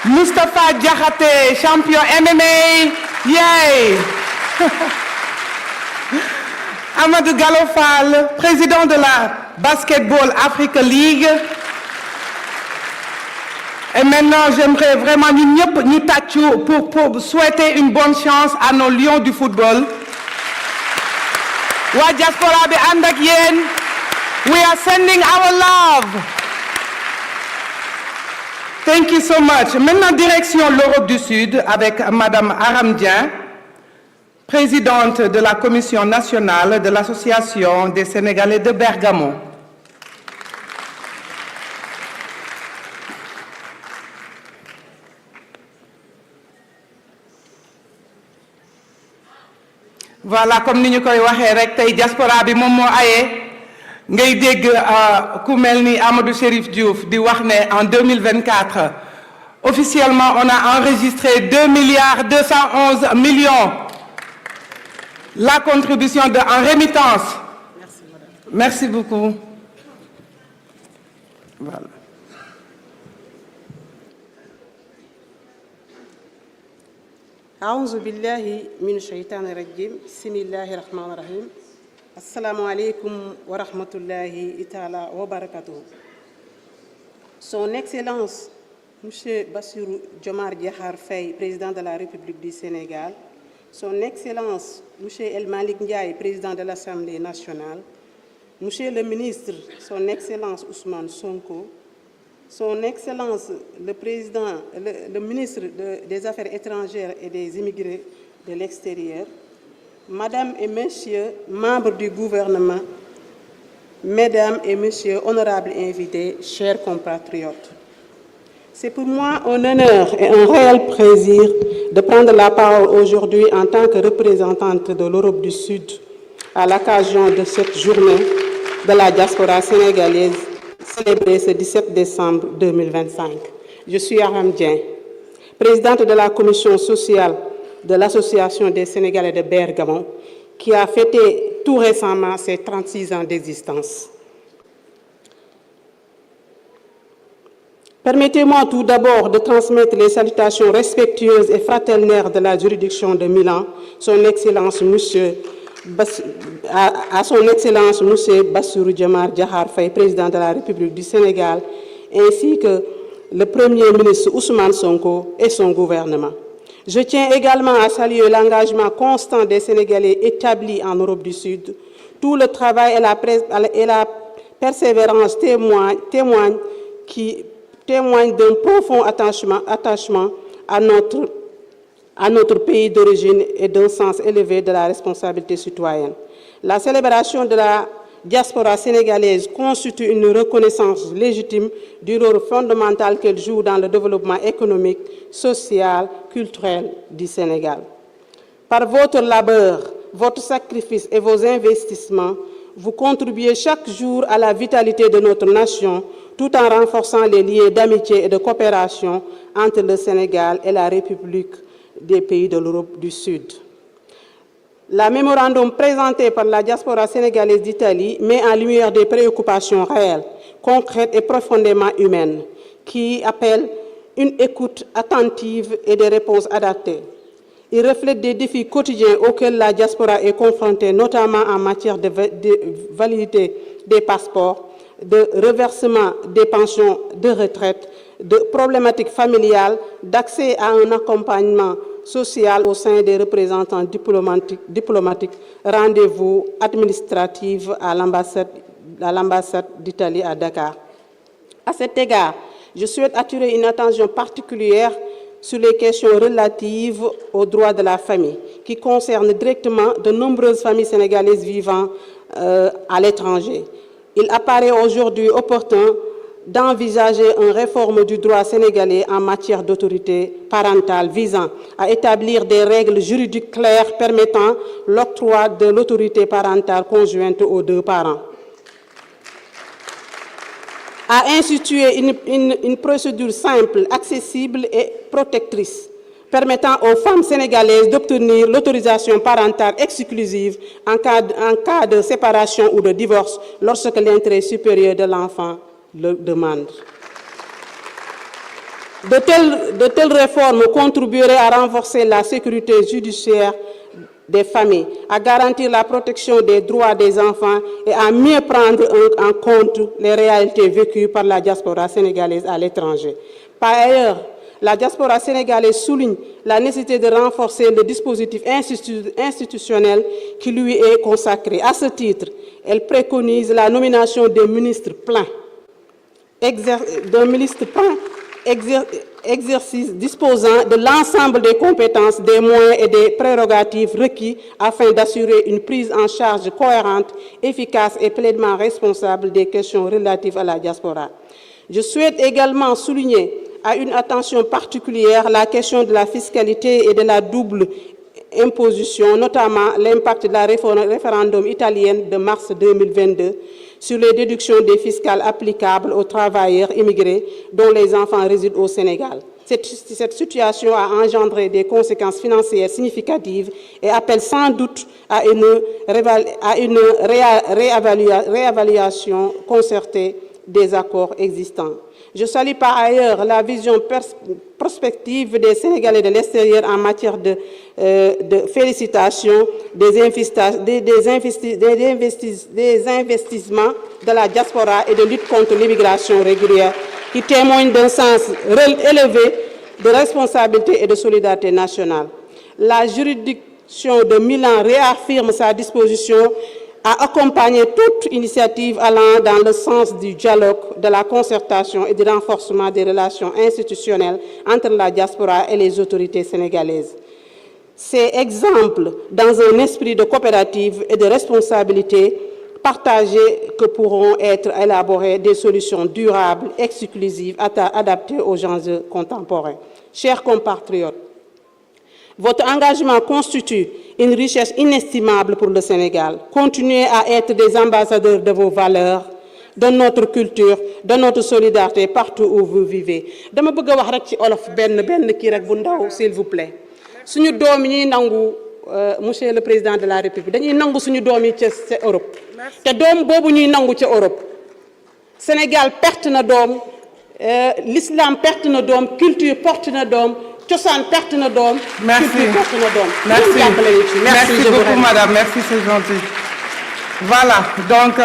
Moustapha Diakhaté, champion MMA, yay! Amadou Gallo Fall, président de la Basketball Africa League. Et maintenant, j'aimerais vraiment nous tâcher pour souhaiter une bonne chance à nos lions du football. Wa diaspora bi andak yen, we are sending our love. Thank you so much. Maintenant, direction l'Europe du Sud avec Madame Aram Dieng, présidente de la Commission nationale de l'Association des Sénégalais de Bergamo. Voilà, comme nous koy waxé rek tay diaspora bi mom mo ayé ngay dégg ku melni Amadou Chérif Diouf di wax né en 2024 officiellement on a enregistré 2 milliards 211 millions la contribution en rémittance. Merci beaucoup. Voilà. أعوذ بالله من الشيطان الرجيم بسم الله الرحمن الرحيم السلام عليكم ورحمة الله تعالى وبركاته. Son Excellence Monsieur Bassirou Diomaye Diakhar Faye, président de la République du Sénégal, Son Excellence Monsieur El Malick Ndiaye, président de l'Assemblée nationale, Monsieur le ministre, Son Excellence Ousmane Sonko, Son Excellence le ministre des Affaires étrangères et des immigrés de l'extérieur, Madame et Messieurs, membres du gouvernement, Mesdames et Messieurs, honorables invités, chers compatriotes. C'est pour moi un honneur et un réel plaisir de prendre la parole aujourd'hui en tant que représentante de l'Europe du Sud à l'occasion de cette journée de la diaspora sénégalaise célébrée ce 17 décembre 2025. Je suis Aram Dieng, présidente de la commission sociale de l'Association des Sénégalais de Bergamo, qui a fêté tout récemment ses 36 ans d'existence. Permettez-moi tout d'abord de transmettre les salutations respectueuses et fraternelles de la juridiction de Milan, à son Excellence M. Bassirou Diomaye Diakhar Faye, président de la République du Sénégal, ainsi que le Premier ministre Ousmane Sonko et son gouvernement. Je tiens également à saluer l'engagement constant des Sénégalais établis en Europe du Sud. Tout le travail et la persévérance témoignent d'un profond attachement à notre pays d'origine et d'un sens élevé de la responsabilité citoyenne. La célébration de la diaspora sénégalaise constitue une reconnaissance légitime du rôle fondamental qu'elle joue dans le développement économique, social, culturel du Sénégal. Par votre labeur, votre sacrifice et vos investissements, vous contribuez chaque jour à la vitalité de notre nation, tout en renforçant les liens d'amitié et de coopération entre le Sénégal et la République des pays de l'Europe du Sud. La mémorandum présenté par la diaspora sénégalaise d'Italie met en lumière des préoccupations réelles, concrètes et profondément humaines, qui appellent une écoute attentive et des réponses adaptées. Il reflète des défis quotidiens auxquels la diaspora est confrontée, notamment en matière de validité des passeports, de reversement des pensions de retraite, de problématiques familiales, d'accès à un accompagnement social au sein des représentants diplomatiques, rendez-vous administratifs à l'ambassade d'Italie à Dakar. À cet égard, je souhaite attirer une attention particulière sur les questions relatives aux droits de la famille, qui concernent directement de nombreuses familles sénégalaises vivant à l'étranger. Il apparaît aujourd'hui opportun d'envisager une réforme du droit sénégalais en matière d'autorité parentale visant à établir des règles juridiques claires permettant l'octroi de l'autorité parentale conjointe aux deux parents. À instituer une procédure simple, accessible et protectrice, permettant aux femmes sénégalaises d'obtenir l'autorisation parentale exclusive en cas de séparation ou de divorce lorsque l'intérêt supérieur de l'enfant le demande. De telles réformes contribueraient à renforcer la sécurité judiciaire des familles, à garantir la protection des droits des enfants et à mieux prendre en compte les réalités vécues par la diaspora sénégalaise à l'étranger. Par ailleurs, la diaspora sénégalaise souligne la nécessité de renforcer le dispositif institutionnel qui lui est consacré. À ce titre, elle préconise la nomination d'un ministre plein, exercice disposant de l'ensemble des compétences, des moyens et des prérogatives requis afin d'assurer une prise en charge cohérente, efficace et pleinement responsable des questions relatives à la diaspora. Je souhaite également souligner à une attention particulière la question de la fiscalité et de la double imposition, notamment l'impact de la référendum italienne de mars 2022 sur les déductions des fiscales applicables aux travailleurs immigrés dont les enfants résident au Sénégal. Cette situation a engendré des conséquences financières significatives et appelle sans doute à une réévaluation concertée des accords existants. Je salue par ailleurs la vision prospective des Sénégalais de l'extérieur en matière de félicitations des investissements de la diaspora et de lutte contre l'immigration régulière qui témoignent d'un sens élevé de responsabilité et de solidarité nationale. La juridiction de Milan réaffirme sa disposition à accompagner toute initiative allant dans le sens du dialogue, de la concertation et du renforcement des relations institutionnelles entre la diaspora et les autorités sénégalaises. Ces exemples, dans un esprit de coopérative et de responsabilité partagée, que pourront être élaborées des solutions durables, exclusives, adaptées aux enjeux contemporains. Chers compatriotes, votre engagement constitue une richesse inestimable pour le Sénégal. Continuez à être des ambassadeurs de vos valeurs, de notre culture, de notre solidarité partout où vous vivez. Dama bëgg wax rek ci olof benn kii rek bu ndaw s'il vous plaît. Suñu doom yi nangu monsieur le président de la République dañuy nangu suñu doom yi ca Europe. Te doom boobu ñuy nangu ca Europe. Sénégal perte na doom, l'islam perte na doom, culture perte na doom. Merci. Merci Merci beaucoup, madame. Merci, c'est gentil. Voilà, donc...